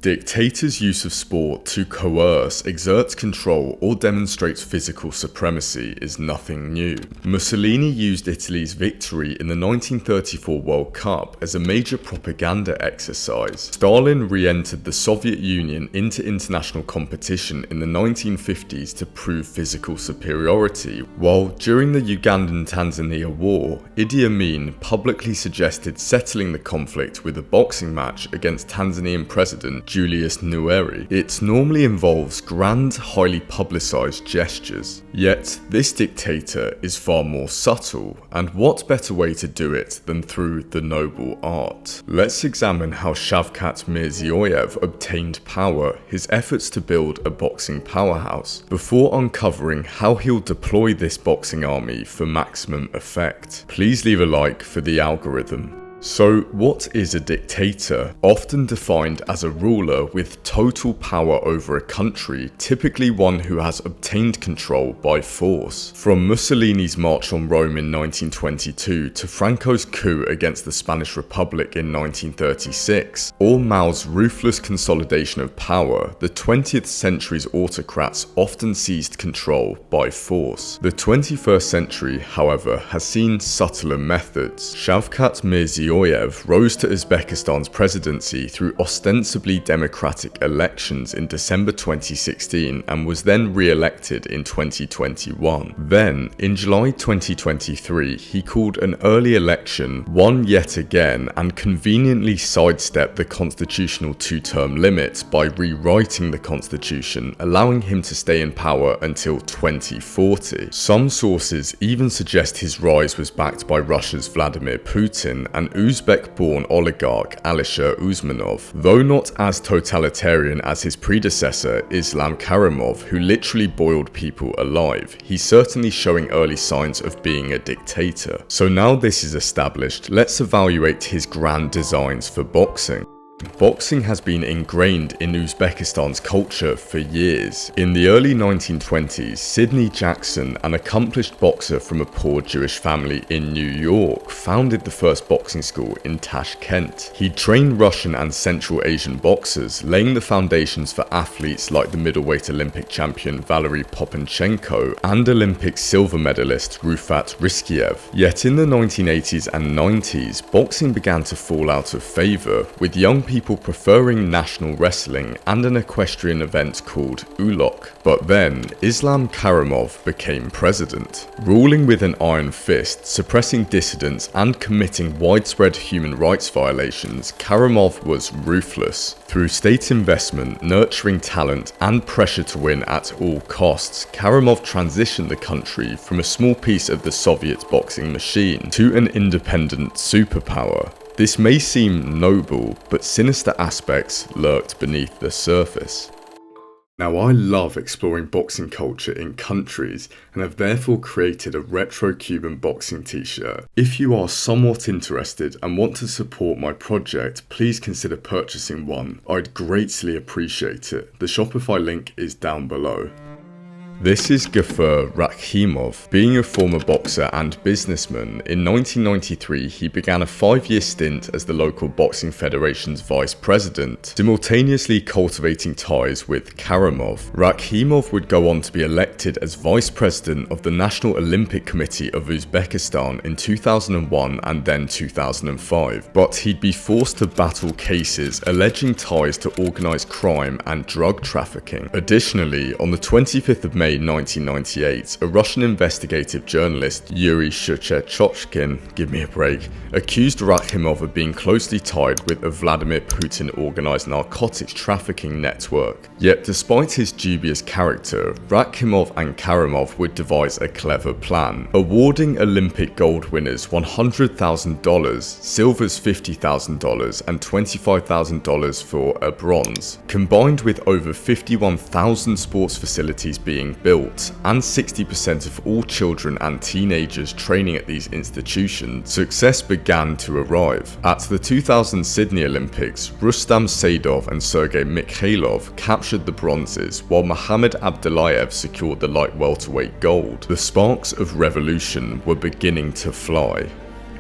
Dictators' use of sport to coerce, exert control, or demonstrate physical supremacy is nothing new. Mussolini used Italy's victory in the 1934 World Cup as a major propaganda exercise. Stalin re-entered the Soviet Union into international competition in the 1950s to prove physical superiority, while during the Ugandan-Tanzania War, Idi Amin publicly suggested settling the conflict with a boxing match against Tanzanian President Julius Nyerere. It normally involves grand, highly publicised gestures. Yet, this dictator is far more subtle, and what better way to do it than through the noble art? Let's examine how Shavkat Mirziyoyev obtained power, his efforts to build a boxing powerhouse, before uncovering how he'll deploy this boxing army for maximum effect. Please leave a like for the algorithm. So, what is a dictator? Often defined as a ruler with total power over a country, typically one who has obtained control by force. From Mussolini's march on Rome in 1922 to Franco's coup against the Spanish Republic in 1936, or Mao's ruthless consolidation of power, the 20th century's autocrats often seized control by force. The 21st century, however, has seen subtler methods. Shavkat Mirziyoyev rose to Uzbekistan's presidency through ostensibly democratic elections in December 2016 and was then re-elected in 2021. Then, in July 2023, he called an early election, won yet again, and conveniently sidestepped the constitutional two-term limit by rewriting the constitution, allowing him to stay in power until 2040. Some sources even suggest his rise was backed by Russia's Vladimir Putin and Uzbek-born oligarch Alisher Usmanov, though not as totalitarian as his predecessor Islam Karimov, who literally boiled people alive. He's certainly showing early signs of being a dictator. So now this is established, let's evaluate his grand designs for boxing. Boxing has been ingrained in Uzbekistan's culture for years. In the early 1920s, Sidney Jackson, an accomplished boxer from a poor Jewish family in New York, founded the first boxing school in Tashkent. He trained Russian and Central Asian boxers, laying the foundations for athletes like the middleweight Olympic champion Valery Poponchenko and Olympic silver medalist Rufat Riskiev. Yet in the 1980s and 90s, boxing began to fall out of favour, with young people preferring national wrestling and an equestrian event called Ulok. But then, Islam Karimov became president. Ruling with an iron fist, suppressing dissidents and committing widespread human rights violations, Karimov was ruthless. Through state investment, nurturing talent, and pressure to win at all costs, Karimov transitioned the country from a small piece of the Soviet boxing machine to an independent superpower. This may seem noble, but sinister aspects lurked beneath the surface. Now, I love exploring boxing culture in countries and have therefore created a retro Cuban boxing t-shirt. If you are somewhat interested and want to support my project, please consider purchasing one. I'd greatly appreciate it. The Shopify link is down below. This is Gafur Rakhimov. Being a former boxer and businessman, in 1993 he began a 5-year stint as the local boxing federation's vice president, simultaneously cultivating ties with Karimov. Rakhimov would go on to be elected as vice president of the National Olympic Committee of Uzbekistan in 2001 and then 2005, but he'd be forced to battle cases alleging ties to organised crime and drug trafficking. Additionally, on the 25th of May 1998, a Russian investigative journalist, Yuri Shchechochkin, give me a break, accused Rakhimov of being closely tied with a Vladimir Putin organised narcotics trafficking network. Yet despite his dubious character, Rakhimov and Karimov would devise a clever plan, awarding Olympic gold winners $100,000, silvers $50,000 and $25,000 for a bronze, combined with over 51,000 sports facilities being built, and 60% of all children and teenagers training at these institutions, success began to arrive. At the 2000 Sydney Olympics, Rustam Saidov and Sergei Mikhailov captured the bronzes, while Mohamed Abdullayev secured the light welterweight gold. The sparks of revolution were beginning to fly.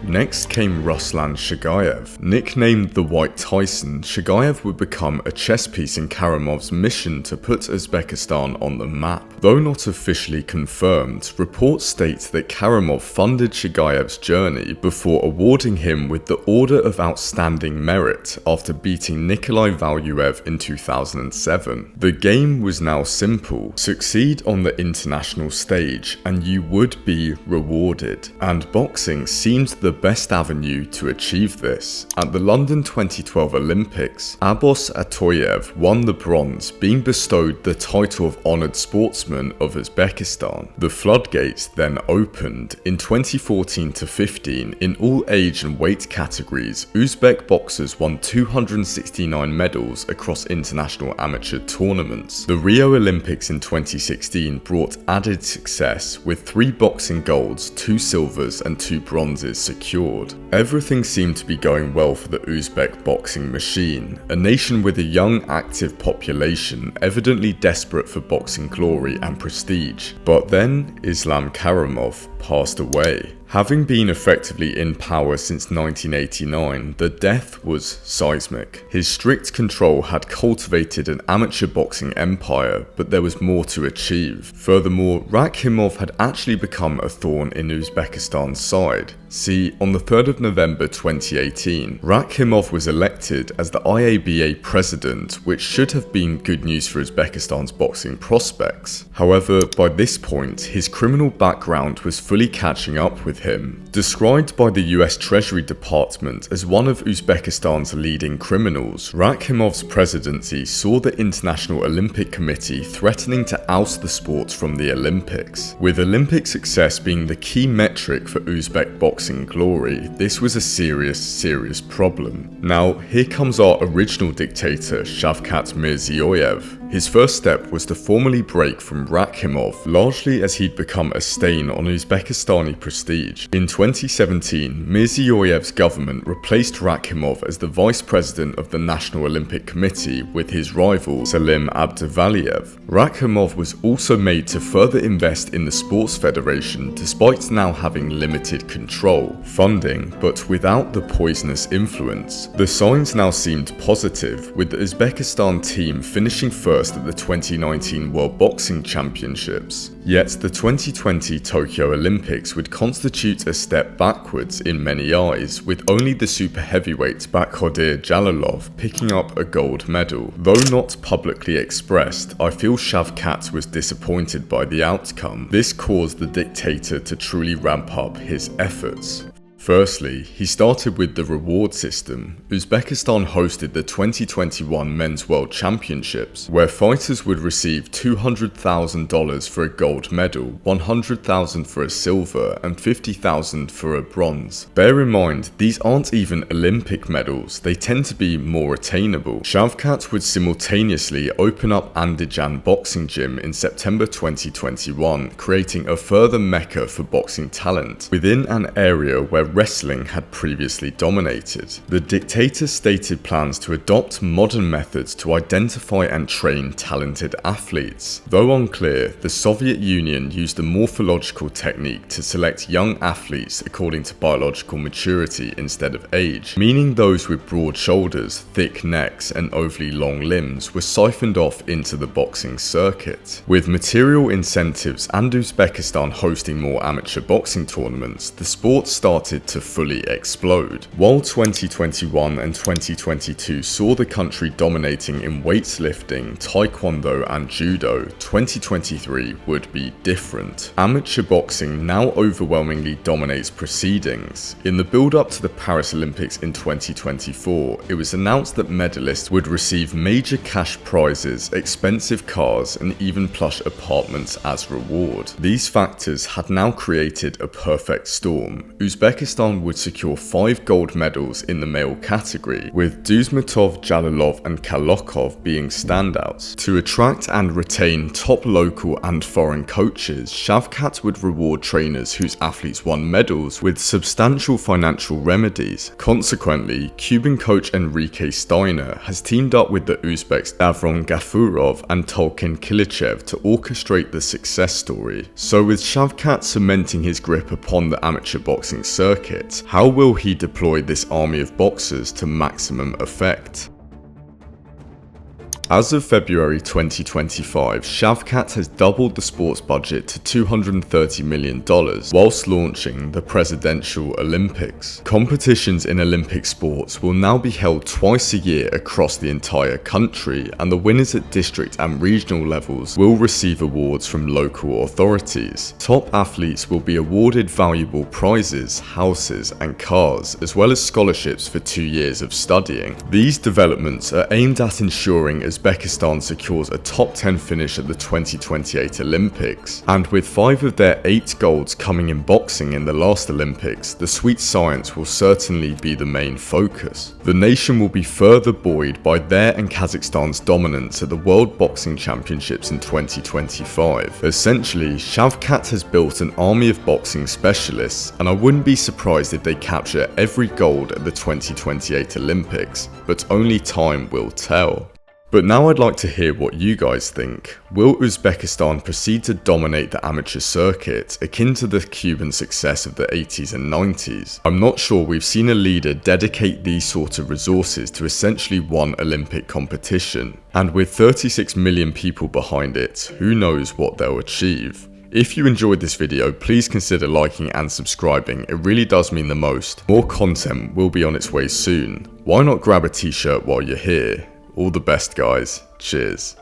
Next came Ruslan Chagayev. Nicknamed the White Tyson, Chagayev would become a chess piece in Karimov's mission to put Uzbekistan on the map. Though not officially confirmed, reports state that Karimov funded Chagayev's journey before awarding him with the Order of Outstanding Merit after beating Nikolai Valuev in 2007. The game was now simple: succeed on the international stage and you would be rewarded. And boxing seemed the best avenue to achieve this. At the London 2012 Olympics, Abos Atoyev won the bronze, being bestowed the title of Honoured Sportsman of Uzbekistan. The floodgates then opened. In 2014-15, in all age and weight categories, Uzbek boxers won 269 medals across international amateur tournaments. The Rio Olympics in 2016 brought added success, with 3 boxing golds, 2 silvers and 2 bronzes secured. Everything seemed to be going well for the Uzbek boxing machine, a nation with a young active population evidently desperate for boxing glory and prestige. But then Islam Karimov passed away. Having been effectively in power since 1989, the death was seismic. His strict control had cultivated an amateur boxing empire, but there was more to achieve. Furthermore, Rakhimov had actually become a thorn in Uzbekistan's side. See, on the 3rd of November 2018, Rakhimov was elected as the IABA president, which should have been good news for Uzbekistan's boxing prospects. However, by this point, his criminal background was fully catching up with him. Described by the US Treasury Department as one of Uzbekistan's leading criminals, Rakhimov's presidency saw the International Olympic Committee threatening to oust the sport from the Olympics. With Olympic success being the key metric for Uzbek boxing glory, this was a serious problem. Now, here comes our original dictator, Shavkat Mirziyoyev. His first step was to formally break from Rakhimov, largely as he'd become a stain on Uzbekistani prestige. In 2017, Mirziyoyev's government replaced Rakhimov as the vice president of the National Olympic Committee with his rival Salim Abduvaliev. Rakhimov was also made to further invest in the sports federation despite now having limited control, funding, but without the poisonous influence. The signs now seemed positive, with the Uzbekistan team finishing first at the 2019 World Boxing Championships. Yet the 2020 Tokyo Olympics would constitute a step backwards in many eyes, with only the super heavyweight Bakhtir Jalolov picking up a gold medal. Though not publicly expressed, I feel Shavkat was disappointed by the outcome. This caused the dictator to truly ramp up his efforts. Firstly, he started with the reward system. Uzbekistan hosted the 2021 Men's World Championships, where fighters would receive $200,000 for a gold medal, $100,000 for a silver, and $50,000 for a bronze. Bear in mind, these aren't even Olympic medals, they tend to be more attainable. Shavkat would simultaneously open up Andijan Boxing Gym in September 2021, creating a further mecca for boxing talent, within an area where wrestling had previously dominated. The dictator stated plans to adopt modern methods to identify and train talented athletes. Though unclear, the Soviet Union used a morphological technique to select young athletes according to biological maturity instead of age, meaning those with broad shoulders, thick necks, and overly long limbs were siphoned off into the boxing circuit. With material incentives and Uzbekistan hosting more amateur boxing tournaments, the sport started to fully explode. While 2021 and 2022 saw the country dominating in weightlifting, taekwondo and judo, 2023 would be different. Amateur boxing now overwhelmingly dominates proceedings. In the build-up to the Paris Olympics in 2024, it was announced that medalists would receive major cash prizes, expensive cars, and even plush apartments as reward. These factors had now created a perfect storm. Uzbekistan would secure 5 gold medals in the male category, with Duzmatov, Jalolov and Kalokov being standouts. To attract and retain top local and foreign coaches, Shavkat would reward trainers whose athletes won medals with substantial financial remedies. Consequently, Cuban coach Enrique Steiner has teamed up with the Uzbeks Davron Gafurov and Tolkin Kilichev to orchestrate the success story. So with Shavkat cementing his grip upon the amateur boxing circuit, circuit. How will he deploy this army of boxers to maximum effect? As of February 2025, Shavkat has doubled the sports budget to $230 million whilst launching the Presidential Olympics. Competitions in Olympic sports will now be held twice a year across the entire country, and the winners at district and regional levels will receive awards from local authorities. Top athletes will be awarded valuable prizes, houses and cars, as well as scholarships for 2 years of studying. These developments are aimed at ensuring Uzbekistan secures a top 10 finish at the 2028 Olympics, and with 5 of their 8 golds coming in boxing in the last Olympics, the sweet science will certainly be the main focus. The nation will be further buoyed by their and Kazakhstan's dominance at the World Boxing Championships in 2025. Essentially, Shavkat has built an army of boxing specialists, and I wouldn't be surprised if they capture every gold at the 2028 Olympics, but only time will tell. But now I'd like to hear what you guys think. Will Uzbekistan proceed to dominate the amateur circuit, akin to the Cuban success of the 80s and 90s? I'm not sure we've seen a leader dedicate these sort of resources to essentially one Olympic competition. And with 36 million people behind it, who knows what they'll achieve? If you enjoyed this video, please consider liking and subscribing, it really does mean the most. More content will be on its way soon. Why not grab a t-shirt while you're here? All the best, guys. Cheers.